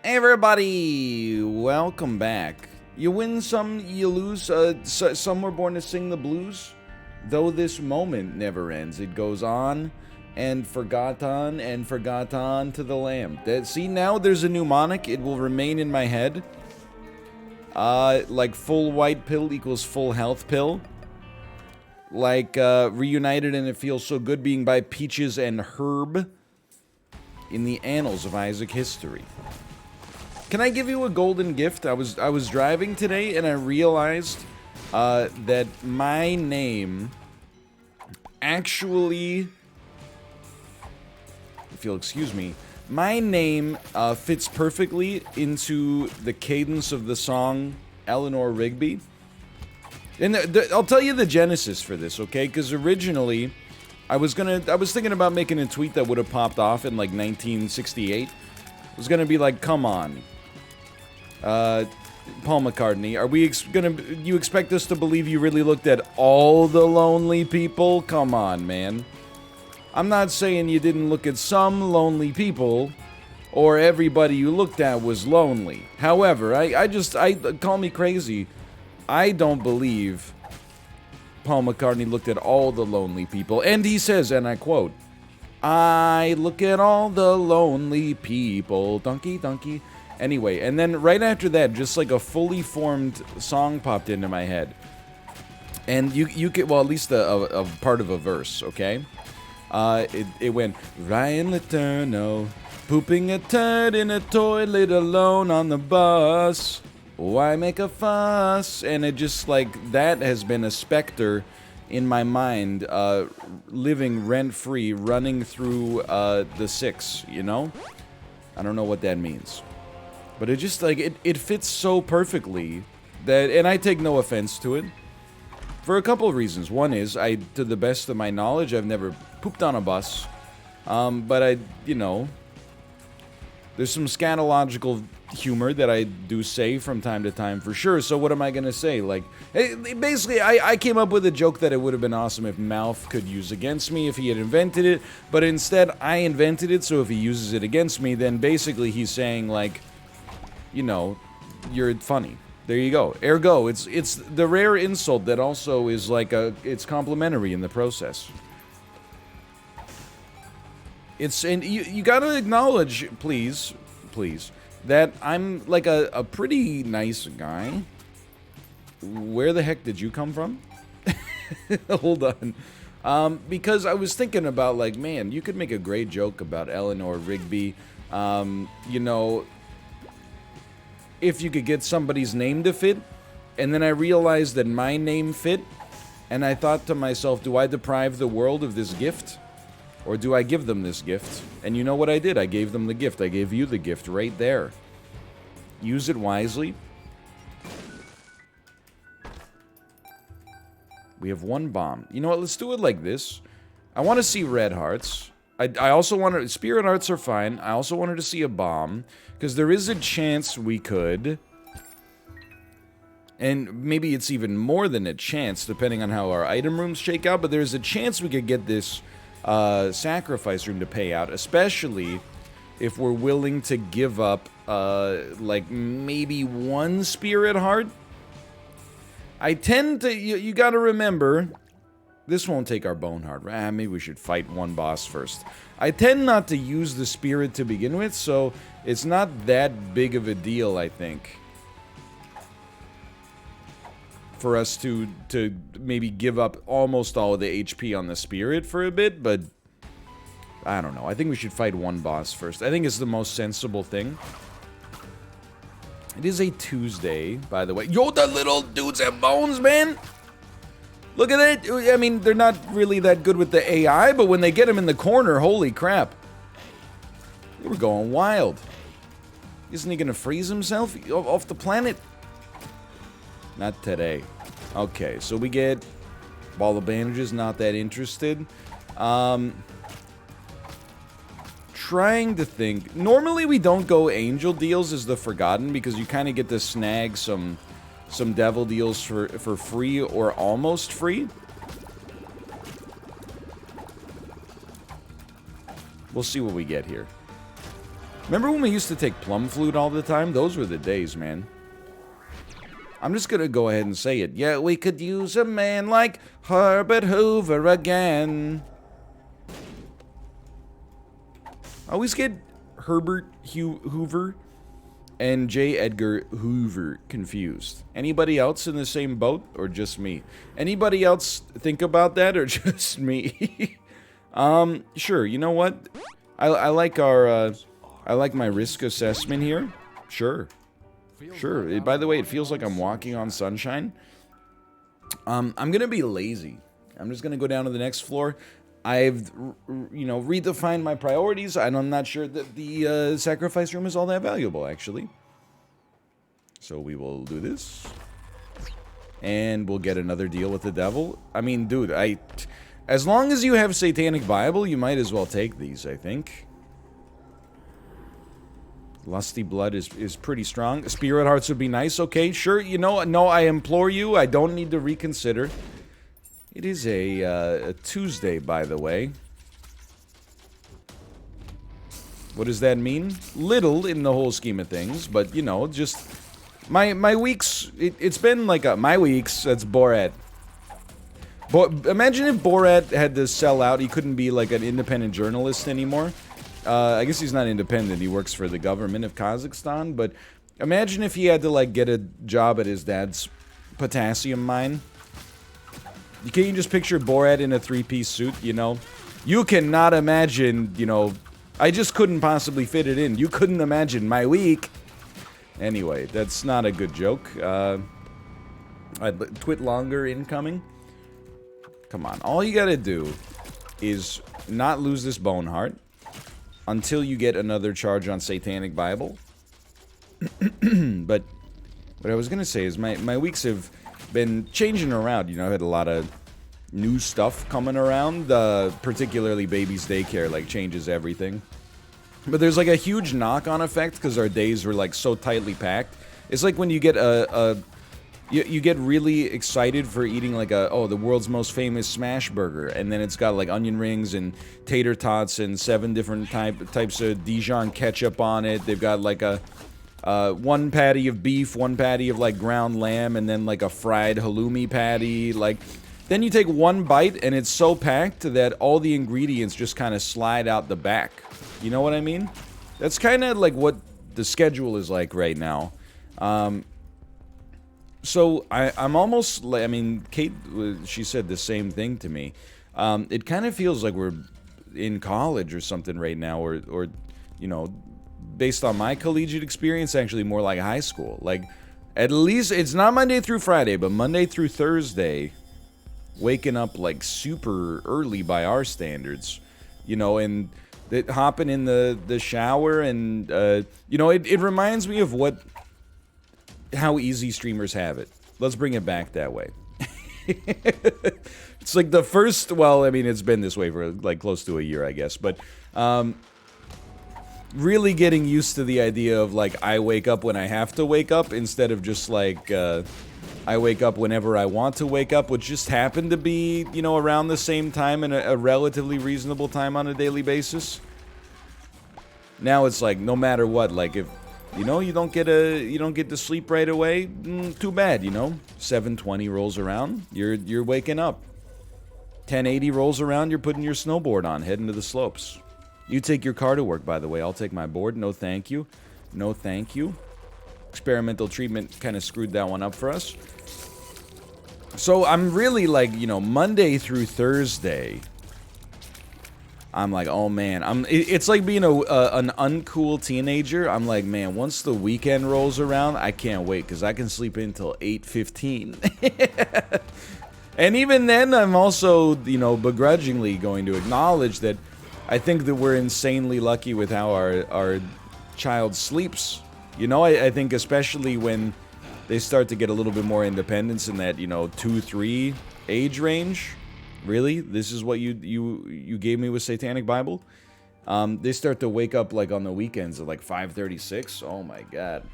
Hey everybody, welcome back. You win some, you lose. Some were born to sing the blues. Though this moment never ends, it goes on and forgotten to the lamb. See, now there's a mnemonic. It will remain in my head. Like full white pill equals full health pill. Like reunited and it feels so good being by Peaches and Herb in the annals of Isaac history. Can I give you a golden gift? I was driving today and I realized that my name actually, if you'll excuse me, my name fits perfectly into the cadence of the song Eleanor Rigby. And I'll tell you the genesis for this, okay? Because originally, I was thinking about making a tweet that would have popped off in like 1968. It was gonna be like, come on. Paul McCartney, are we you expect us to believe you really looked at all the lonely people? Come on, man. I'm not saying you didn't look at some lonely people, or everybody you looked at was lonely. However, I call me crazy. I don't believe Paul McCartney looked at all the lonely people. And he says, and I quote, I look at all the lonely people. Donkey, donkey. Anyway, and then right after that, just like a fully formed song popped into my head. And you could, well, at least a part of a verse, okay? It went, Ryan Letourneau, pooping a turd in a toilet alone on the bus. Why make a fuss? And it just, like, that has been a specter in my mind, living rent-free, running through the 6, you know? I don't know what that means. But it just, like, it fits so perfectly that, and I take no offense to it, for a couple of reasons. One is, to the best of my knowledge, I've never pooped on a bus, but you know, there's some scatological humor that I do say from time to time, for sure, so what am I gonna say? Like, basically, I came up with a joke that it would have been awesome if Mouth could use against me if he had invented it, but instead, I invented it, so if he uses it against me, then basically he's saying, like, you know, you're funny. There you go. Ergo, it's the rare insult that also is like it's complimentary in the process. And you gotta acknowledge, please, that I'm like a pretty nice guy. Where the heck did you come from? Hold on. Because I was thinking about, like, man, you could make a great joke about Eleanor Rigby. You know, if you could get somebody's name to fit, and then I realized that my name fit, and I thought to myself, do I deprive the world of this gift? Or do I give them this gift? And you know what I did? I gave them the gift. I gave you the gift right there. Use it wisely. We have one bomb. You know what? Let's do it like this. I want to see red hearts. I also want to... Spirit hearts are fine. I also wanted to see a bomb. Because there is a chance we could... And maybe it's even more than a chance, depending on how our item rooms shake out. But there's a chance we could get this sacrifice room to pay out. Especially if we're willing to give up, like, maybe one spirit heart. I tend to... You gotta remember... This won't take our bone heart. Maybe we should fight one boss first. I tend not to use the spirit to begin with, so it's not that big of a deal, I think, for us to maybe give up almost all of the HP on the spirit for a bit, but I don't know. I think we should fight one boss first. I think it's the most sensible thing. It is a Tuesday, by the way. Yo, the little dudes have bones, man! Look at it! I mean, they're not really that good with the AI, but when they get him in the corner, holy crap. They were going wild. Isn't he gonna freeze himself off the planet? Not today. Okay, so we get ball of bandages, not that interested. Trying to think. Normally we don't go angel deals as the Forgotten because you kind of get to snag some devil deals for free or almost free. We'll see what we get here. Remember when we used to take plum flute all the time? Those were the days, man. I'm just gonna go ahead and say it. Yeah, we could use a man like Herbert Hoover again. I always get Herbert Hoover and J. Edgar Hoover confused. Anybody else in the same boat, or just me? Anybody else think about that, or just me? Sure. You know what? I like our I like my risk assessment here. Sure. Sure. By the way, it feels like I'm walking on sunshine. I'm gonna be lazy. I'm just gonna go down to the next floor. I've, you know, redefined my priorities, and I'm not sure that the sacrifice room is all that valuable, actually. So we will do this. And we'll get another deal with the devil. I mean, dude, as long as you have Satanic Bible, you might as well take these, I think. Lusty Blood is pretty strong. Spirit Hearts would be nice. Okay, sure. You know, no, I implore you. I don't need to reconsider. It is a Tuesday, by the way. What does that mean? Little in the whole scheme of things, but, you know, just... My weeks... It's been like a... My weeks, that's Borat. Imagine if Borat had to sell out. He couldn't be, like, an independent journalist anymore. I guess he's not independent. He works for the government of Kazakhstan, but imagine if he had to, like, get a job at his dad's potassium mine. Can't you just picture Borat in a three-piece suit, you know? You cannot imagine, you know... I just couldn't possibly fit it in. You couldn't imagine my week. Anyway, that's not a good joke. Twit longer incoming. Come on. All you gotta do is not lose this bone heart until you get another charge on Satanic Bible. But what I was gonna say is my weeks have been changing around. You know, I had a lot of new stuff coming around, particularly baby's daycare, like, changes everything. But there's, like, a huge knock-on effect because our days were, like, so tightly packed. It's like when you get you get really excited for eating, like, the world's most famous smash burger, and then it's got, like, onion rings and tater tots and 7 different types of Dijon ketchup on it. They've got, like, one patty of beef, one patty of, like, ground lamb, and then, like, a fried halloumi patty. Like, then you take one bite, and it's so packed that all the ingredients just kind of slide out the back. You know what I mean? That's kind of like what the schedule is like right now. So I'm almost like, I mean, Kate, she said the same thing to me. It kind of feels like we're in college or something right now, or you know, based on my collegiate experience, actually more like high school. Like, at least it's not Monday through Friday, but Monday through Thursday, waking up like super early by our standards, you know, and hopping in the shower, and you know, it reminds me of how easy streamers have it. Let's bring it back that way. It's like the first, well, I mean, it's been this way for like close to a year, I guess, but really getting used to the idea of, like, I wake up when I have to wake up, instead of just like I wake up whenever I want to wake up, which just happened to be, you know, around the same time and a relatively reasonable time on a daily basis. Now it's like, no matter what, like, if, you know, you don't get to sleep right away, too bad, you know. 7:20 rolls around, you're waking up. 10:80 rolls around, you're putting your snowboard on, heading to the slopes. You take your car to work, by the way. I'll take my board. No thank you. No thank you. Experimental treatment kind of screwed that one up for us. So I'm really, like, you know, Monday through Thursday, I'm like, oh man, it's like being an uncool teenager. I'm like, man, once the weekend rolls around, I can't wait, because I can sleep until 8:15. And even then, I'm also, you know, begrudgingly going to acknowledge that I think that we're insanely lucky with how our child sleeps. You know, I think especially when they start to get a little bit more independence in that, you know, 2-3 age range. Really? This is what you gave me with Satanic Bible? They start to wake up, like, on the weekends at, like, 5:36. Oh, my God.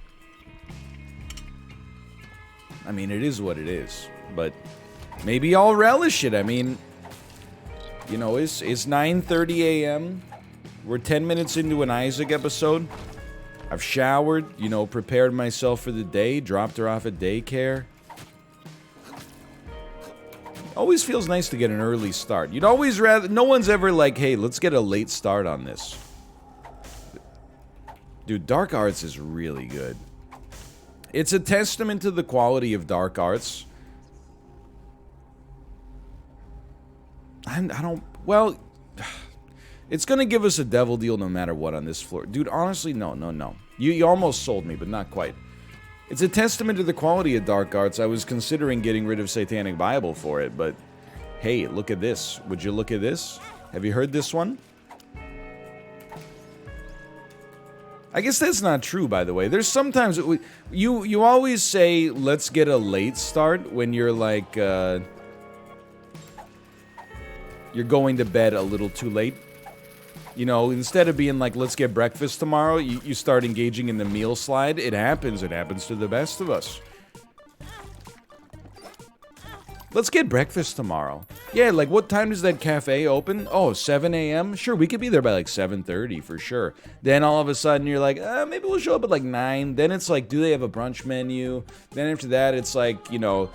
I mean, it is what it is. But maybe I'll relish it. I mean, you know, it's 9:30 a.m. We're 10 minutes into an Isaac episode. I've showered, you know, prepared myself for the day, dropped her off at daycare. Always feels nice to get an early start. You'd always rather... No one's ever like, hey, let's get a late start on this. Dude, Dark Arts is really good. It's a testament to the quality of Dark Arts. I don't... Well... It's gonna give us a devil deal no matter what on this floor. Dude, honestly, no. You almost sold me, but not quite. It's a testament to the quality of Dark Arts. I was considering getting rid of Satanic Bible for it, but... Hey, look at this. Would you look at this? Have you heard this one? I guess that's not true, by the way. There's sometimes... You always say, let's get a late start when you're like... You're going to bed a little too late. You know, instead of being like, let's get breakfast tomorrow, you start engaging in the meal slide. It happens. It happens to the best of us. Let's get breakfast tomorrow. Yeah, like, what time does that cafe open? Oh, 7 a.m.? Sure, we could be there by, like, 7:30 for sure. Then all of a sudden, you're like, maybe we'll show up at, like, 9. Then it's like, do they have a brunch menu? Then after that, it's like, you know...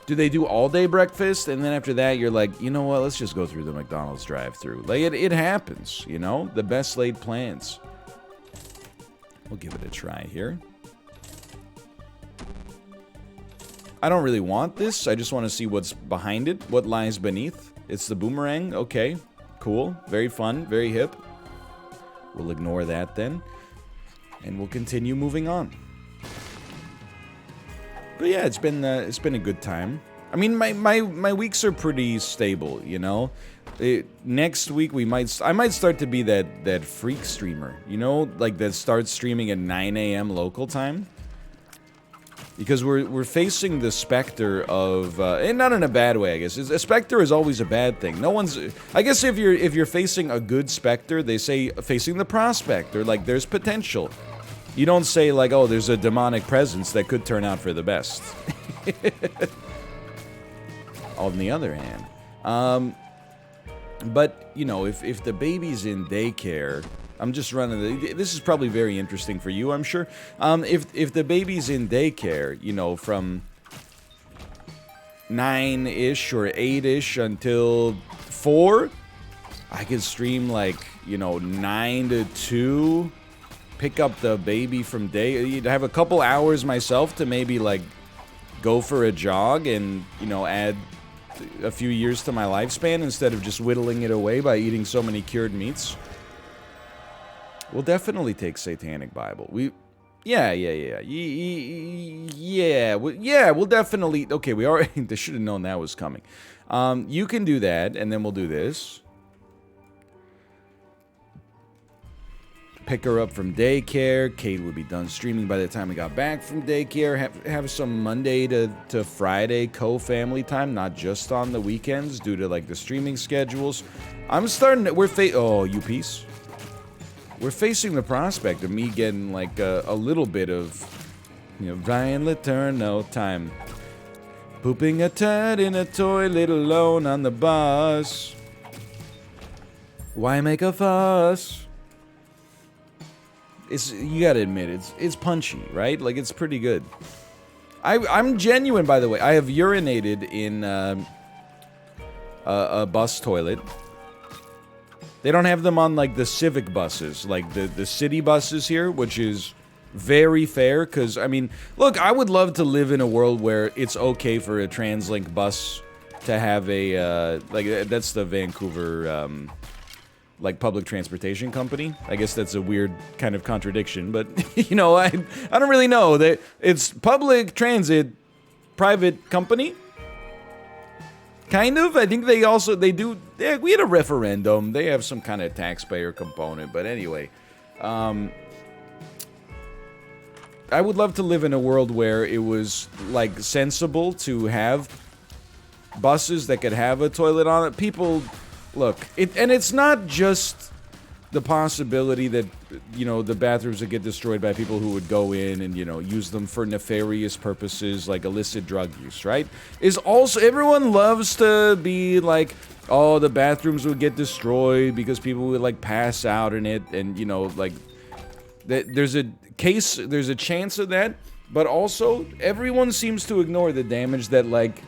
Do they do all-day breakfast? And then after that, you're like, you know what? Let's just go through the McDonald's drive-thru. Like, it happens, you know? The best laid plans. We'll give it a try here. I don't really want this. I just want to see what's behind it. What lies beneath. It's the boomerang. Okay. Cool. Very fun. Very hip. We'll ignore that then. And we'll continue moving on. But yeah, it's been a good time. I mean, my weeks are pretty stable, you know. Next week I might start to be that freak streamer, you know, like that starts streaming at 9 a.m. local time. Because we're facing the specter of, and not in a bad way, I guess. A specter is always a bad thing. No one's, I guess if you're facing a good specter, they say facing the prospect, or like there's potential. You don't say, like, oh, there's a demonic presence that could turn out for the best. On the other hand. But, you know, if the baby's in daycare... I'm just running... This is probably very interesting for you, I'm sure. If the baby's in daycare, you know, from 9-ish or 8-ish until 4, I could stream, like, you know, 9 to 2... Pick up the baby from day. You'd have a couple hours myself to maybe like go for a jog and, you know, add a few years to my lifespan instead of just whittling it away by eating so many cured meats. We'll definitely take Satanic Bible. Yeah. We'll definitely. Okay, we already. They should have known that was coming. You can do that, and then we'll do this. Pick her up from daycare. Kate would be done streaming by the time we got back from daycare. Have some Monday to Friday co-family time, not just on the weekends due to like the streaming schedules. I'm starting to, oh, you piece. We're facing the prospect of me getting like a little bit of, you know, Ryan Letourneau time. Pooping a turd in a toilet alone on the bus. Why make a fuss? You gotta admit, it's punchy, right? Like, it's pretty good. I'm genuine, by the way. I have urinated in a bus toilet. They don't have them on, like, the civic buses, like the city buses here, which is very fair, because, I mean, look, I would love to live in a world where it's okay for a TransLink bus to have a, like, that's the Vancouver, like, public transportation company. I guess that's a weird kind of contradiction, but, you know, I don't really know. It's public transit, private company? Kind of. I think we had a referendum. They have some kind of taxpayer component, but anyway. I would love to live in a world where it was, like, sensible to have buses that could have a toilet on it. People... Look, and it's not just the possibility that, you know, the bathrooms would get destroyed by people who would go in and, you know, use them for nefarious purposes like illicit drug use, right? Is also, everyone loves to be like, oh, the bathrooms would get destroyed because people would, like, pass out in it and, you know, like, There's a chance of that, but also everyone seems to ignore the damage that like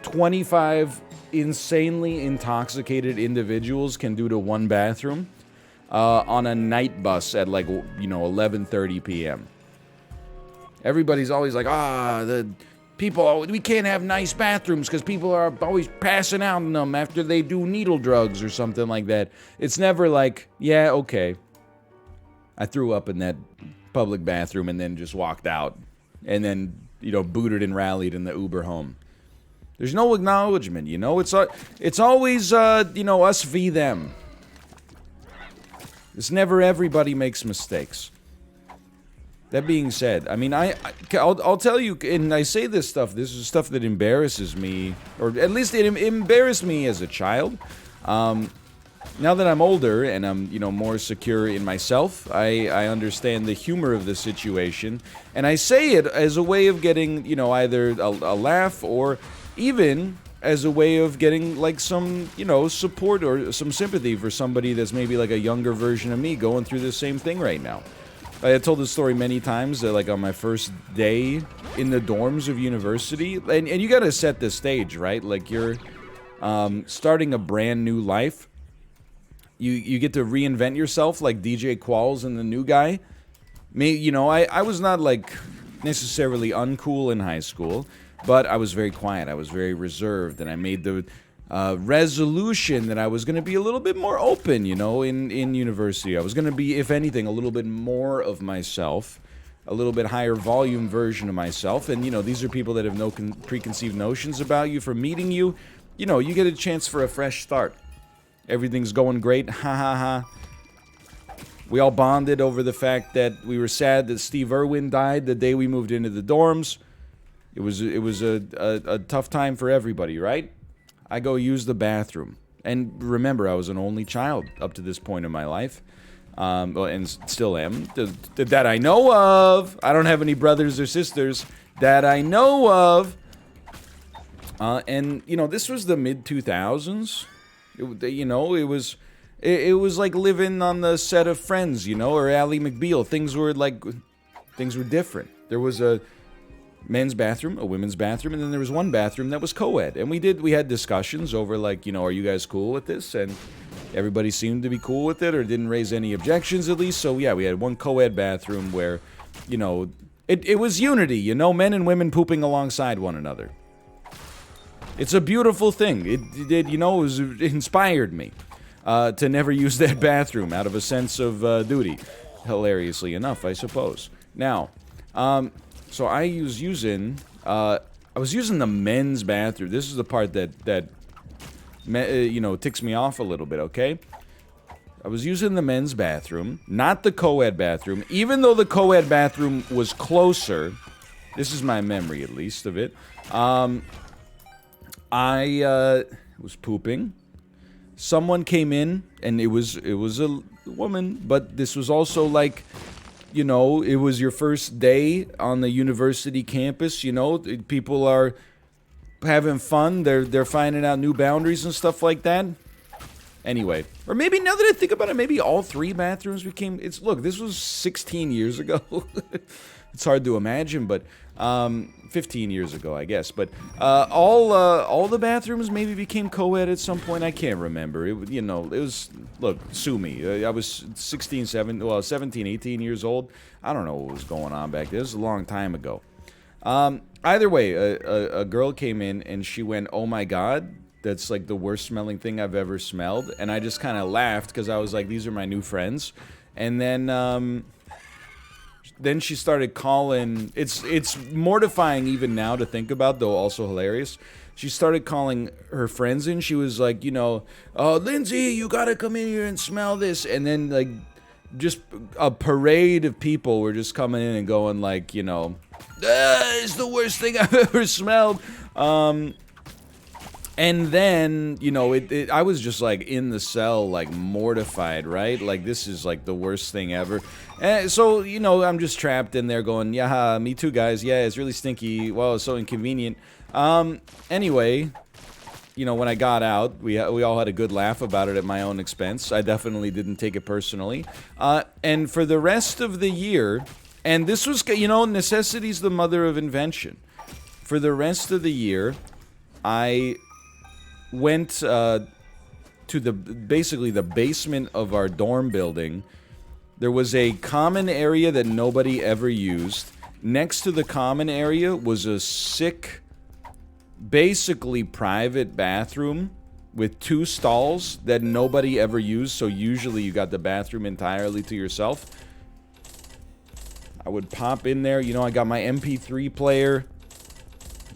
25 insanely intoxicated individuals can do to one bathroom on a night bus at like 11:30 p.m. Everybody's always like, the people, we can't have nice bathrooms because people are always passing out in them after they do needle drugs or something like that. It's never like, yeah, okay, I threw up in that public bathroom and then just walked out and then, booted and rallied in the Uber home. There's no acknowledgement, It's always, us v them. It's never everybody makes mistakes. That being said, I mean, I'll tell you, and I say this is stuff that embarrasses me, or at least it embarrassed me as a child. Now that I'm older and I'm, more secure in myself, I understand the humor of the situation, and I say it as a way of getting, either a laugh or even as a way of getting, like, some, support or some sympathy for somebody that's maybe like a younger version of me going through the same thing right now. I told this story many times, like on my first day in the dorms of university, and you gotta set the stage, right? Like you're starting a brand new life. You get to reinvent yourself like DJ Qualls and the New Guy. I was not like necessarily uncool in high school, but I was very quiet. I was very reserved, and I made the resolution that I was going to be a little bit more open, in university. I was going to be, if anything, a little bit more of myself, a little bit higher volume version of myself. And, these are people that have no preconceived notions about you from meeting you. You get a chance for a fresh start. Everything's going great. Ha ha ha. We all bonded over the fact that we were sad that Steve Irwin died the day we moved into the dorms. It was a tough time for everybody, right? I go use the bathroom. And remember, I was an only child up to this point in my life. And still am. That I know of. I don't have any brothers or sisters that I know of. And, this was the mid-2000s. It was like living on the set of Friends, or Ally McBeal. Things were different. There was a men's bathroom, a women's bathroom, and then there was one bathroom that was co-ed. And we had discussions over like, are you guys cool with this? And everybody seemed to be cool with it or didn't raise any objections at least. So yeah, we had one co-ed bathroom where, it was unity, men and women pooping alongside one another. It's a beautiful thing. It inspired me to never use that bathroom out of a sense of duty. Hilariously enough, I suppose. Now, so I was using the men's bathroom. This is the part that ticks me off a little bit, okay? I was using the men's bathroom, not the co-ed bathroom, even though the co-ed bathroom was closer. This is my memory, at least, of it. I was pooping. Someone came in, and it was a woman, but this was also like, it was your first day on the university campus. People are having fun. They're finding out new boundaries and stuff like that. Anyway, or maybe now that I think about it, maybe all three bathrooms became. Look, this was 16 years ago. It's hard to imagine, but 15 years ago, I guess. But all the bathrooms maybe became co-ed at some point. I can't remember. It was, look, sue me. I was 17, 18 years old. I don't know what was going on back then. It was a long time ago. Either way, a girl came in and she went, "Oh my God, that's like the worst smelling thing I've ever smelled." And I just kind of laughed because I was like, these are my new friends. And then she started calling. It's mortifying even now to think about, though also hilarious. She started calling her friends in. She was like, "Oh, Lindsay, you gotta come in here and smell this." And then like, just a parade of people were just coming in and going like, "It's the worst thing I've ever smelled." And then, I was just, like, in the cell, like, mortified, right? Like, this is, like, the worst thing ever. And so, I'm just trapped in there going, "Yeah, me too, guys. Yeah, it's really stinky. Well, it's so inconvenient." Anyway, you know, when I got out, we all had a good laugh about it at my own expense. I definitely didn't take it personally. And for the rest of the year, and this was, you know, necessity's the mother of invention. For the rest of the year, I went to basically the basement of our dorm building. There was a common area that nobody ever used. Next to the common area was a sick, basically private bathroom with 2 stalls that nobody ever used, so usually you got the bathroom entirely to yourself. I would pop in there, you know, I got my MP3 player,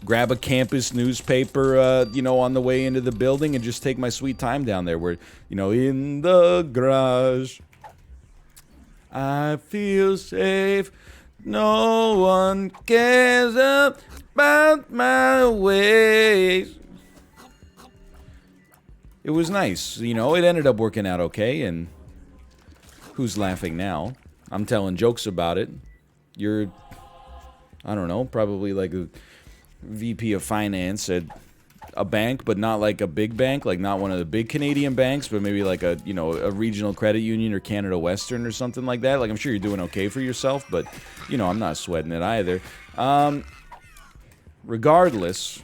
grab a campus newspaper, you know, on the way into the building and just take my sweet time down there where, you know, in the garage, I feel safe, no one cares about my ways. It was nice, you know, it ended up working out okay, and who's laughing now? I'm telling jokes about it. You're, I don't know, probably like a VP of finance at a bank, but not like a big bank, like not one of the big Canadian banks, but maybe like a, you know, a regional credit union or Canada Western or something like that. Like, I'm sure you're doing okay for yourself, but, you know, I'm not sweating it either. Regardless,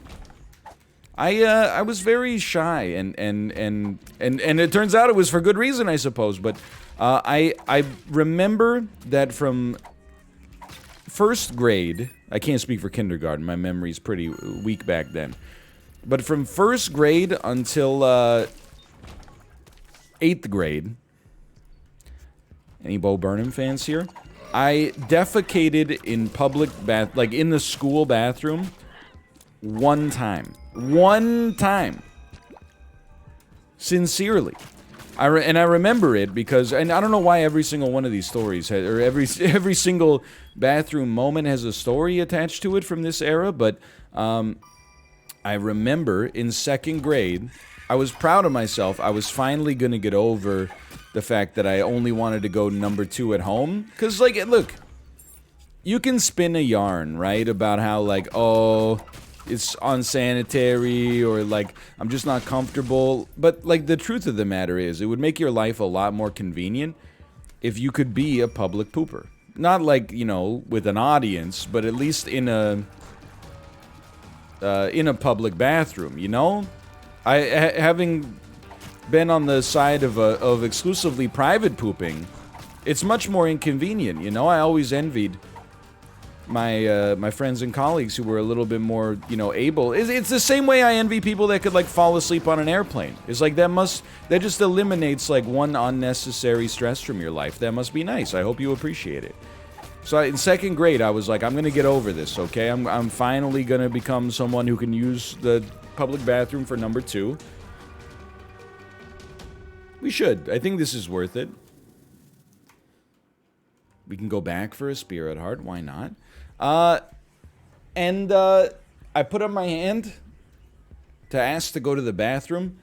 I was very shy, and it turns out it was for good reason, I suppose, but I remember that from first grade, I can't speak for kindergarten, my memory's pretty weak back then, but from first grade until 8th grade, any Bo Burnham fans here? I defecated in public like in the school bathroom one time. One time. Sincerely. And I remember it because, and I don't know why every single one of these stories, or every single bathroom moment has a story attached to it from this era, but I remember in 2nd grade, I was proud of myself. I was finally going to get over the fact that I only wanted to go number 2 at home. Because, like, look, you can spin a yarn, right, about how, like, oh, it's unsanitary, or like I'm just not comfortable, but like the truth of the matter is it would make your life a lot more convenient if you could be a public pooper. Not like, you know, with an audience, but at least in a public bathroom, you know? Having been on the side of exclusively private pooping, it's much more inconvenient, you know? I always envied my friends and colleagues who were a little bit more, you know, able. It's the same way I envy people that could, like, fall asleep on an airplane. It's like that just eliminates, like, one unnecessary stress from your life. That must be nice. I hope you appreciate it. So in 2nd grade, I was like, I'm gonna get over this, okay? I'm finally gonna become someone who can use the public bathroom for number 2. We should. I think this is worth it. We can go back for a Spirit Heart. Why not? And I put up my hand to ask to go to the bathroom.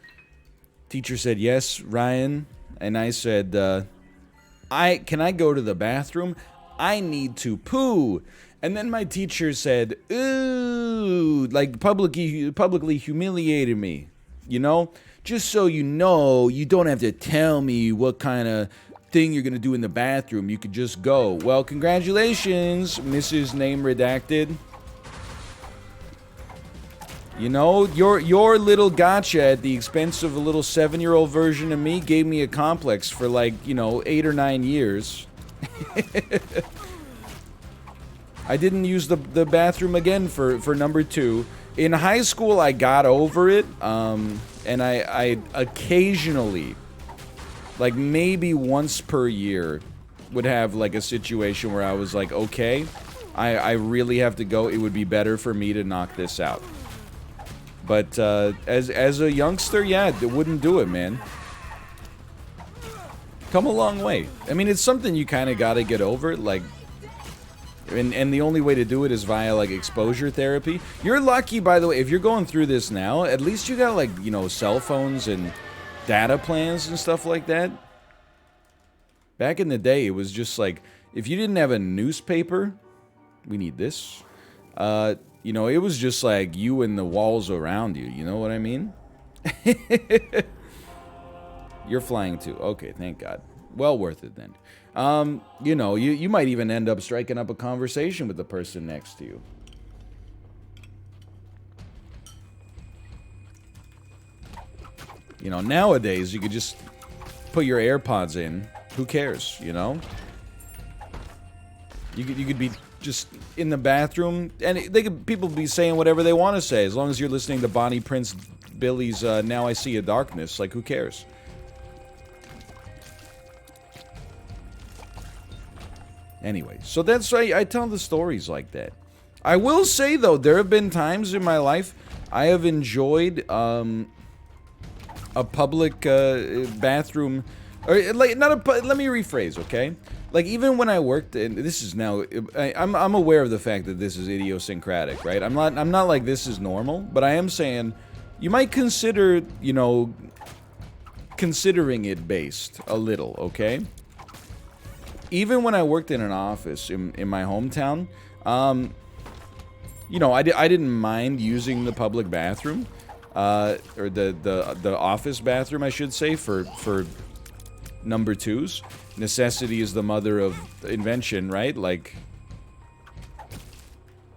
Teacher said, yes, Ryan. And I said, can I go to the bathroom? I need to poo. And then my teacher said, ooh, like publicly humiliated me. You know? Just so you know, you don't have to tell me what kind of thing you're gonna do in the bathroom. You could just go. Well, congratulations, Mrs. Name Redacted. You know, your little gotcha at the expense of a little 7-year-old version of me gave me a complex for, like, you know, 8 or 9 years. I didn't use the bathroom again for number 2. In high school, I got over it, and I occasionally, like maybe once per year, would have like a situation where I was like, okay, I really have to go. It would be better for me to knock this out. But as a youngster, yeah, it wouldn't do it, man. Come a long way. I mean, it's something you kind of got to get over, like, and the only way to do it is via, like, exposure therapy. You're lucky, by the way, if you're going through this now, at least you got, like, you know, cell phones and data plans and stuff like that. Back in the day, it was just like, if you didn't have a newspaper, we need this, you know, it was just like you and the walls around you, you know what I mean? You're flying too. Okay, thank God. Well worth it then. You know, you might even end up striking up a conversation with the person next to you. You know, nowadays you could just put your AirPods in. Who cares, you know? You could be just in the bathroom, and people be saying whatever they want to say, as long as you're listening to Bonnie Prince Billy's Now I See a Darkness. Like, who cares? Anyway, so that's why I tell the stories like that. I will say, though, there have been times in my life I have enjoyed a public bathroom, or like let me rephrase, okay? Like, even when I worked, and this is now, I'm aware of the fact that this is idiosyncratic, right? I'm not like this is normal, but I am saying you might consider, you know, considering it based a little, okay? Even when I worked in an office in my hometown, you know, I didn't mind using the public bathroom, or the office bathroom, I should say, for number twos. Necessity is the mother of invention, right? Like,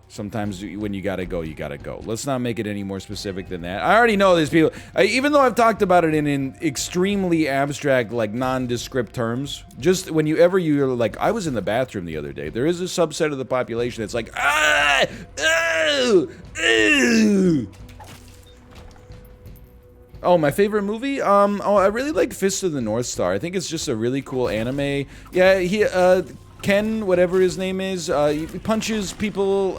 sometimes when you gotta go, you gotta go. Let's not make it any more specific than that. I already know these people, even though I've talked about it in extremely abstract, like, nondescript terms, just when you're like, I was in the bathroom the other day, there is a subset of the population that's like, ah, ooh, ooh. Oh, my favorite movie? Oh, I really like Fist of the North Star. I think it's just a really cool anime. Yeah, Ken, whatever his name is, he punches people,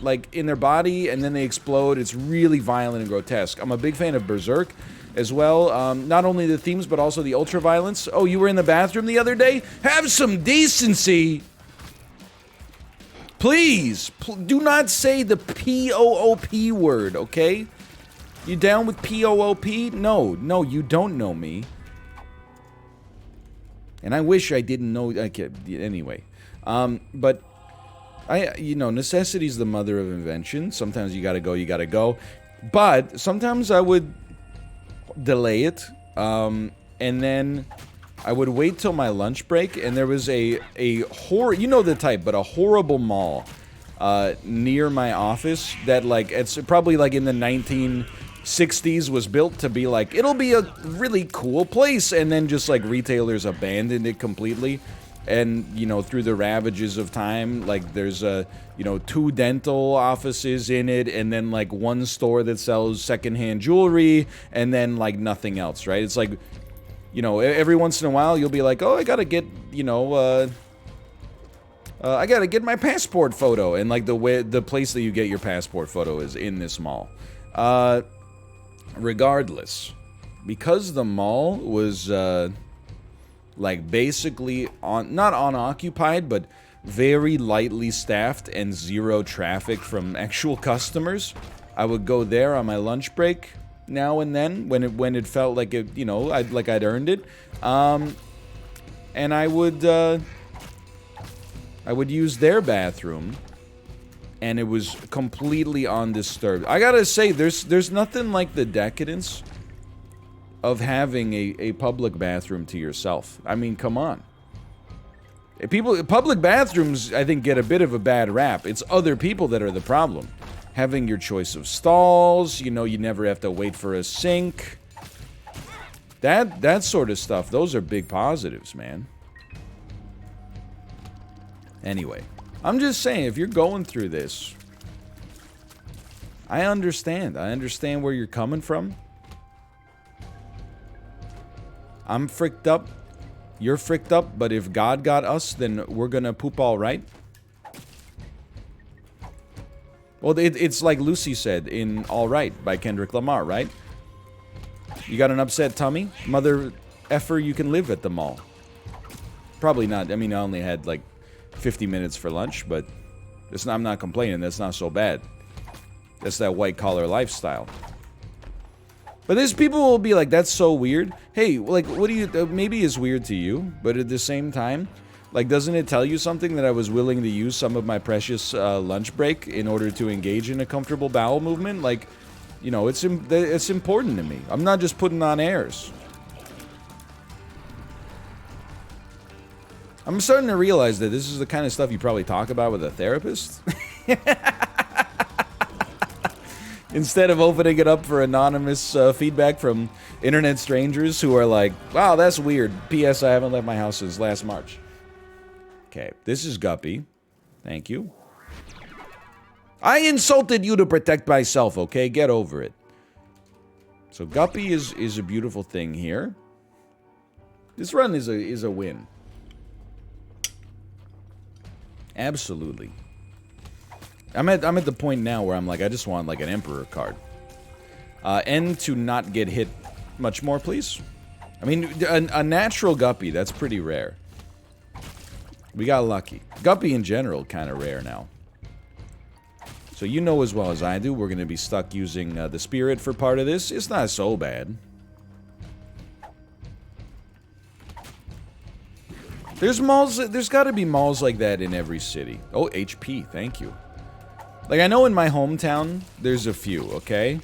like, in their body, and then they explode. It's really violent and grotesque. I'm a big fan of Berserk as well. Not only the themes, but also the ultra-violence. Oh, you were in the bathroom the other day? Have some decency! Please, do not say the P-O-O-P word, okay? You down with P-O-O-P? No, you don't know me. And I wish I didn't know. Anyway, but you know, necessity's the mother of invention. Sometimes you gotta go. But sometimes I would delay it, and then I would wait till my lunch break. And there was a you know the type, but a horrible mall near my office that, like, it's probably like in the 1960s was built to be like, it'll be a really cool place, and then just like retailers abandoned it completely. And, you know, through the ravages of time, like, there's you know, 2 dental offices in it, and then like 1 store that sells secondhand jewelry, and then like nothing else, right? It's like, you know, every once in a while you'll be like, oh, I gotta get, you know, I gotta get my passport photo, and like the place that you get your passport photo is in this mall. Regardless, because the mall was like basically not unoccupied, but very lightly staffed and 0 traffic from actual customers, I would go there on my lunch break now and then when it felt like it, you know, I'd earned it, and I would use their bathroom, and it was completely undisturbed. I gotta say, there's nothing like the decadence of having a public bathroom to yourself. I mean, come on. Public bathrooms, I think, get a bit of a bad rap. It's other people that are the problem. Having your choice of stalls, you know, you never have to wait for a sink. That sort of stuff, those are big positives, man. Anyway, I'm just saying, if you're going through this, I understand. I understand where you're coming from. I'm fricked up. You're fricked up, but if God got us, then we're gonna poop all right. Well, it's like Lucy said in All Right by Kendrick Lamar, right? You got an upset tummy? Mother effer, you can live at the mall. Probably not. I mean, I only had like 50 minutes for lunch, but I'm not complaining. That's not so bad. That's that white-collar lifestyle. But there's people who will be like, that's so weird. Hey, like, what do you... maybe it's weird to you, but at the same time, like, doesn't it tell you something that I was willing to use some of my precious lunch break in order to engage in a comfortable bowel movement? Like, You know, it's important to me. I'm not just putting on airs. I'm starting to realize that this is the kind of stuff you probably talk about with a therapist. Instead of opening it up for anonymous feedback from internet strangers who are like, wow, that's weird. P.S. I haven't left my house since last March. Okay, this is Guppy. Thank you. I insulted you to protect myself, okay? Get over it. So Guppy is a beautiful thing here. This run is a win. Absolutely. I'm at the point now where I'm like, I just want like an Emperor card. And to not get hit much more, please. I mean, a natural Guppy, that's pretty rare. We got lucky. Guppy in general, kind of rare now. So you know as well as I do, we're going to be stuck using the Spirit for part of this. It's not so bad. There's malls, there's got to be malls like that in every city. Oh, HP, thank you. Like, I know in my hometown, there's a few, okay?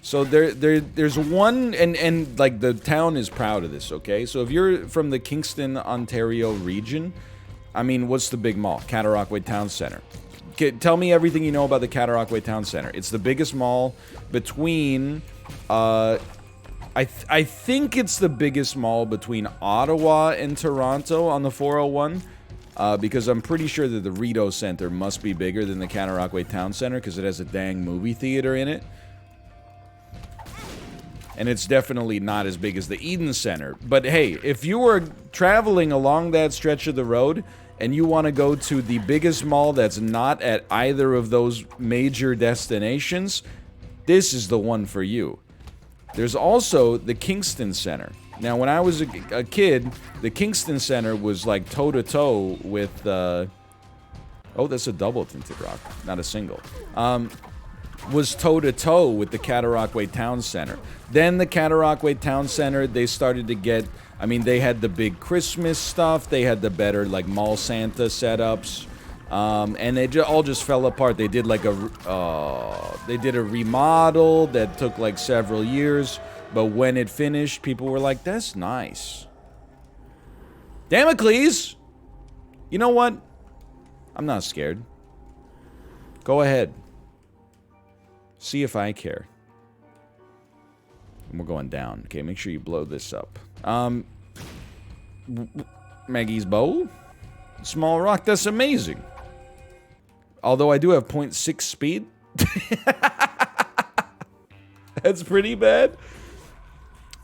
So there's one, and like, the town is proud of this, okay? So if you're from the Kingston, Ontario region, I mean, what's the big mall? Cataraqui Town Center. Tell me everything you know about the Cataraqui Town Center. It's the biggest mall between, I think it's the biggest mall between Ottawa and Toronto on the 401. Because I'm pretty sure that the Rideau Center must be bigger than the Cataraqui Town Center because it has a dang movie theater in it. And it's definitely not as big as the Eden Center. But hey, if you were traveling along that stretch of the road and you want to go to the biggest mall that's not at either of those major destinations, this is the one for you. There's also the Kingston Center. Now, when I was a kid, the Kingston Center was like toe-to-toe with, oh, that's a double tinted rock, not a single. Was toe-to-toe with the Cataraqui Town Center. Then the Cataraqui Town Center, they started to get, I mean, they had the big Christmas stuff, they had the better, like, Mall Santa setups, and they all just fell apart. They did, like, they did a remodel that took, like, several years. But when it finished, people were like, that's nice. Damocles! You know what? I'm not scared. Go ahead. See if I care. And we're going down. Okay, make sure you blow this up. Maggie's bow? Small rock, that's amazing. Although I do have 0.6 speed. That's pretty bad.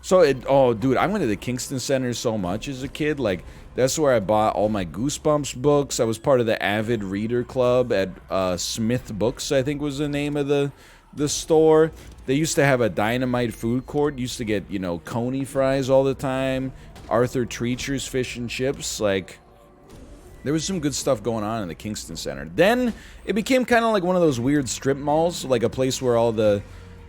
So, oh, dude, I went to the Kingston Center so much as a kid. Like, that's where I bought all my Goosebumps books. I was part of the Avid Reader Club at Smith Books, I think was the name of the store. They used to have a Dynamite food court. Used to get, you know, Coney fries all the time. Arthur Treacher's fish and chips. Like, there was some good stuff going on in the Kingston Center. Then, it became kind of like one of those weird strip malls. Like a place where all the,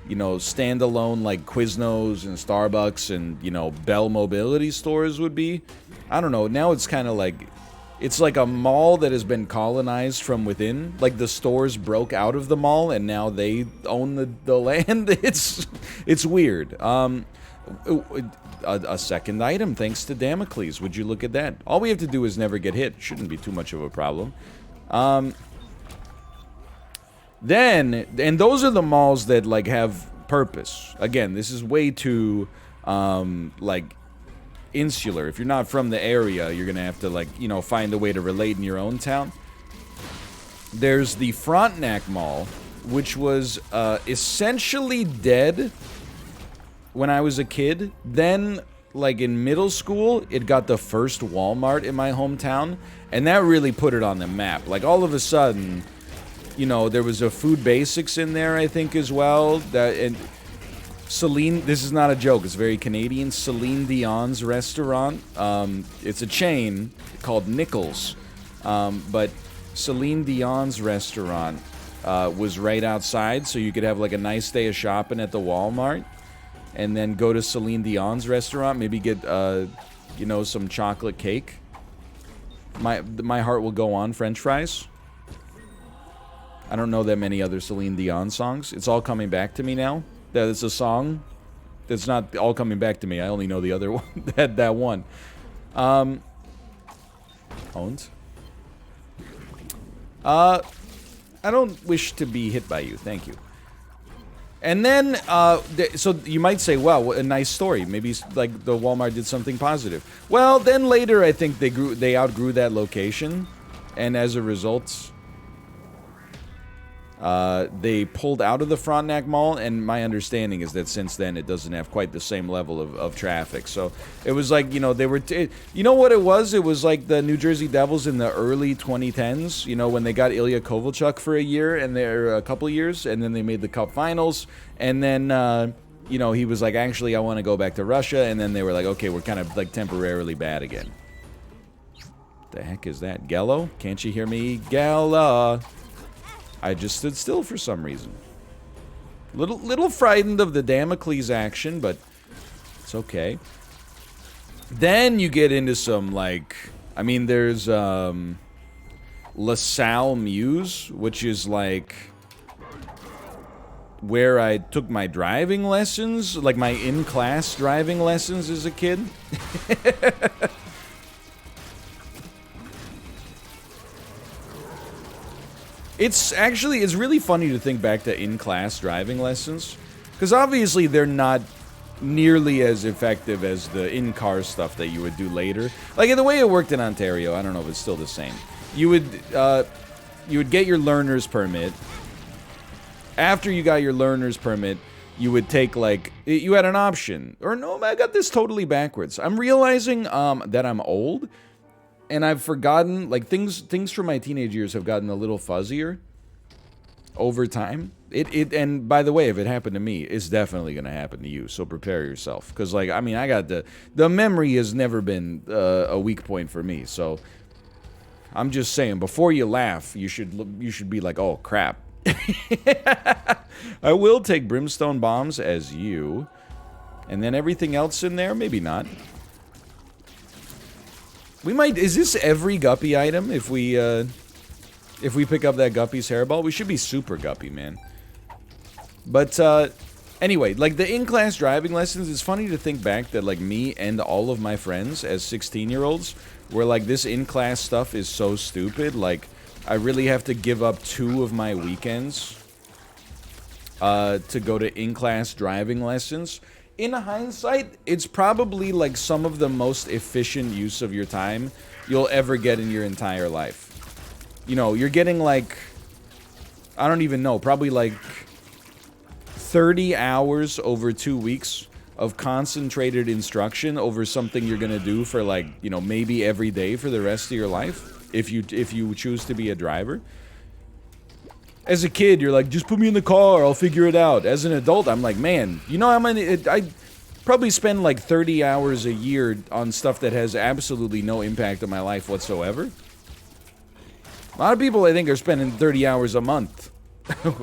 you know, standalone, like, Quiznos and Starbucks and, you know, Bell Mobility stores would be. I don't know. Now it's kind of like, it's like a mall that has been colonized from within. Like, the stores broke out of the mall, and now they own the land. It's weird. A second item, thanks to Damocles. Would you look at that? All we have to do is never get hit. Shouldn't be too much of a problem. Then, and those are the malls that, like, have purpose. Again, this is way too, like, insular. If you're not from the area, you're gonna have to, like, you know, find a way to relate in your own town. There's the Frontenac Mall, which was, essentially dead when I was a kid. Then, like, in middle school, it got the first Walmart in my hometown, and that really put it on the map. Like, all of a sudden, you know, there was a Food Basics in there, I think, as well. That, and Celine, this is not a joke, it's very Canadian. Celine Dion's restaurant. It's a chain called Nichols. But Celine Dion's restaurant was right outside, so you could have, like, a nice day of shopping at the Walmart. And then go to Celine Dion's restaurant, maybe get, you know, some chocolate cake. My Heart Will Go On French fries. I don't know that many other Celine Dion songs. It's all coming back to me now. That it's a song. That's not all coming back to me. I only know the other one. that one. Owns. I don't wish to be hit by you. Thank you. And then, so you might say, wow, what a nice story. Maybe, like, the Walmart did something positive. Well, then later, I think they outgrew that location. And as a result, they pulled out of the Frontenac Mall. And my understanding is that since then, it doesn't have quite the same level of traffic. So it was like, you know, they were... you know what it was? It was like the New Jersey Devils in the early 2010s. You know, when they got Ilya Kovalchuk for a year and a couple years. And then they made the Cup Finals. And then, you know, he was like, actually, I want to go back to Russia. And then they were like, okay, we're kind of like temporarily bad again. The heck is that? Gello? Can't you hear me? Gala. I just stood still for some reason. Little frightened of the Damocles action, but it's okay. Then you get into some, like... I mean, there's, LaSalle Muse, which is, like... where I took my driving lessons. Like, my in-class driving lessons as a kid. It's really funny to think back to in-class driving lessons. Because obviously they're not nearly as effective as the in-car stuff that you would do later. Like, in the way it worked in Ontario, I don't know if it's still the same. You would get your learner's permit. After you got your learner's permit, you would take, like... You had an option. Or no, I got this totally backwards. I'm realizing that I'm old. And I've forgotten, like, things from my teenage years have gotten a little fuzzier over time. And by the way, if it happened to me, it's definitely going to happen to you. So prepare yourself. Because, like, I mean, I got the memory has never been a weak point for me. So I'm just saying, before you laugh, you should be like, oh, crap. I will take brimstone bombs as you. And then everything else in there, maybe not. We might... Is this every Guppy item if we pick up that Guppy's hairball? We should be super Guppy, man. But, anyway, like, the in-class driving lessons, it's funny to think back that, like, me and all of my friends as 16-year-olds were like, this in-class stuff is so stupid. Like, I really have to give up 2 of my weekends to go to in-class driving lessons. In hindsight, it's probably like some of the most efficient use of your time you'll ever get in your entire life. You know, you're getting like, I don't even know, probably like 30 hours over 2 weeks of concentrated instruction over something you're gonna do for, like, you know, maybe every day for the rest of your life, if you choose to be a driver. As a kid, you're like, just put me in the car, I'll figure it out. As an adult, I'm like, man, you know how many... I probably spend like 30 hours a year on stuff that has absolutely no impact on my life whatsoever. A lot of people, I think, are spending 30 hours a month.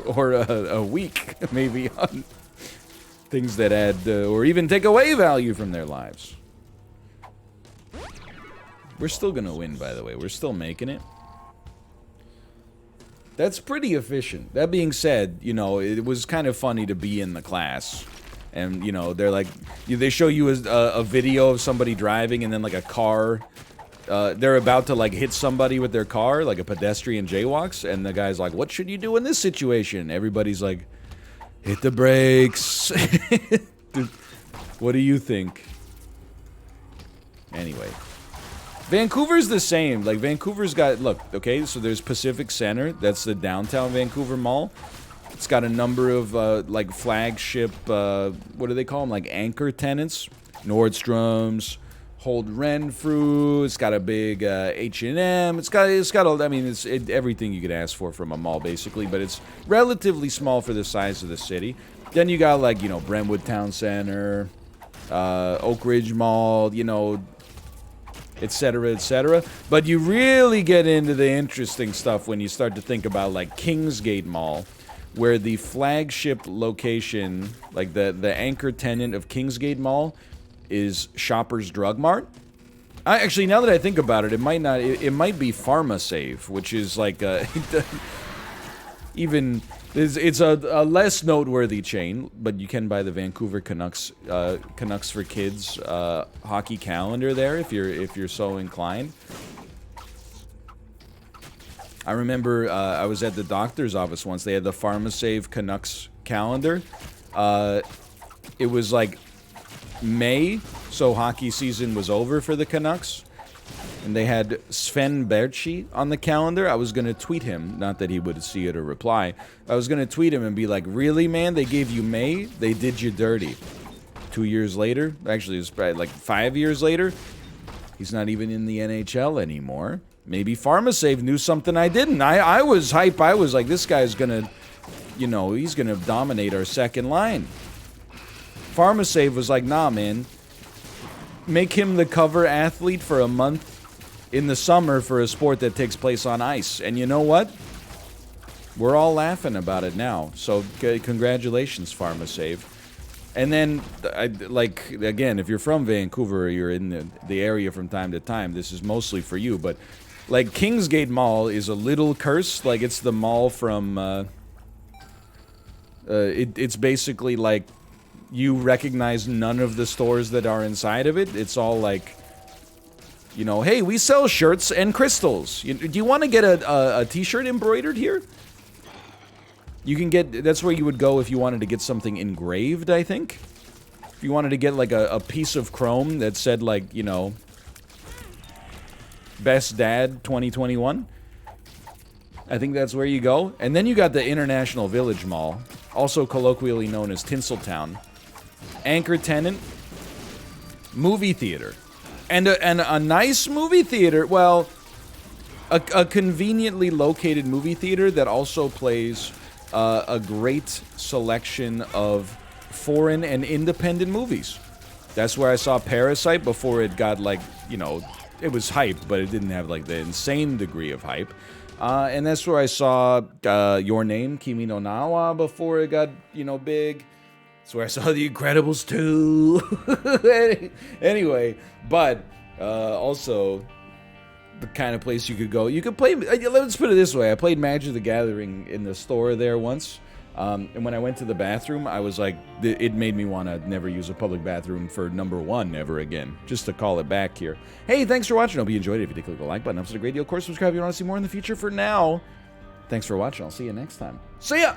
Or a week, maybe, on things that add, or even take away value from their lives. We're still gonna win, by the way. We're still making it. That's pretty efficient. That being said, you know, it was kind of funny to be in the class. And, you know, they're like... They show you a video of somebody driving and then, like, a car... they're about to, like, hit somebody with their car, like a pedestrian jaywalks. And the guy's like, what should you do in this situation? Everybody's like, hit the brakes. What do you think? Anyway... Vancouver's the same. Like, Vancouver's got... Look, okay, so there's Pacific Center. That's the downtown Vancouver Mall. It's got a number of, like, flagship... what do they call them? Like, anchor tenants. Nordstrom's, Hold Renfrew. It's got a big H&M. It's got I mean, it's everything you could ask for from a mall, basically. But it's relatively small for the size of the city. Then you got, like, you know, Brentwood Town Center, Oak Ridge Mall, you know... etc., etc. But you really get into the interesting stuff when you start to think about, like, Kingsgate Mall, where the flagship location, like the anchor tenant of Kingsgate Mall, is Shoppers Drug Mart. Actually, now that I think about it, it might not. It might be PharmaSave, which is like, even it's a less noteworthy chain, but you can buy the Vancouver Canucks Canucks for Kids hockey calendar there if you're so inclined. I remember I was at the doctor's office once. They had the PharmaSave Canucks calendar. It was like May, so hockey season was over for the Canucks. And they had Sven Berchi on the calendar. I was going to tweet him, not that he would see it or reply. I was going to tweet him and be like, really, man? They gave you May? They did you dirty. 2 years later, actually it was probably like 5 years later, he's not even in the NHL anymore. Maybe PharmaSave knew something I didn't. I was hype. I was like, this guy's going to, you know, he's going to dominate our second line. PharmaSave was like, nah, man. Make him the cover athlete for a month in the summer for a sport that takes place on ice. And you know what? We're all laughing about it now. So congratulations, PharmaSave. And then, like, again, if you're from Vancouver or you're in the area from time to time, this is mostly for you. But, like, Kingsgate Mall is a little cursed. Like, it's the mall from... it's basically like you recognize none of the stores that are inside of it. It's all like... You know, hey, we sell shirts and crystals. Do you want to get a t-shirt embroidered here? You can get... That's where you would go if you wanted to get something engraved, I think. If you wanted to get, like, a piece of chrome that said, like, you know... Best Dad 2021. I think that's where you go. And then you got the International Village Mall, also colloquially known as Tinseltown. Anchor tenant. Movie theater. And a nice movie theater, well, a conveniently located movie theater that also plays a great selection of foreign and independent movies. That's where I saw Parasite before it got, like, you know, it was hype, but it didn't have, like, the insane degree of hype. And that's where I saw Your Name, Kimi no Nawa, before it got, you know, big. That's where I saw The Incredibles 2. Anyway, but also the kind of place you could go. You could play, let's put it this way. I played Magic the Gathering in the store there once. And when I went to the bathroom, I was like, it made me want to never use a public bathroom for #1 ever again. Just to call it back here. Hey, thanks for watching. Hope you enjoyed it. If you did, click the like button. Helps a great deal. Of course, subscribe if you want to see more in the future. For now, thanks for watching. I'll see you next time. See ya!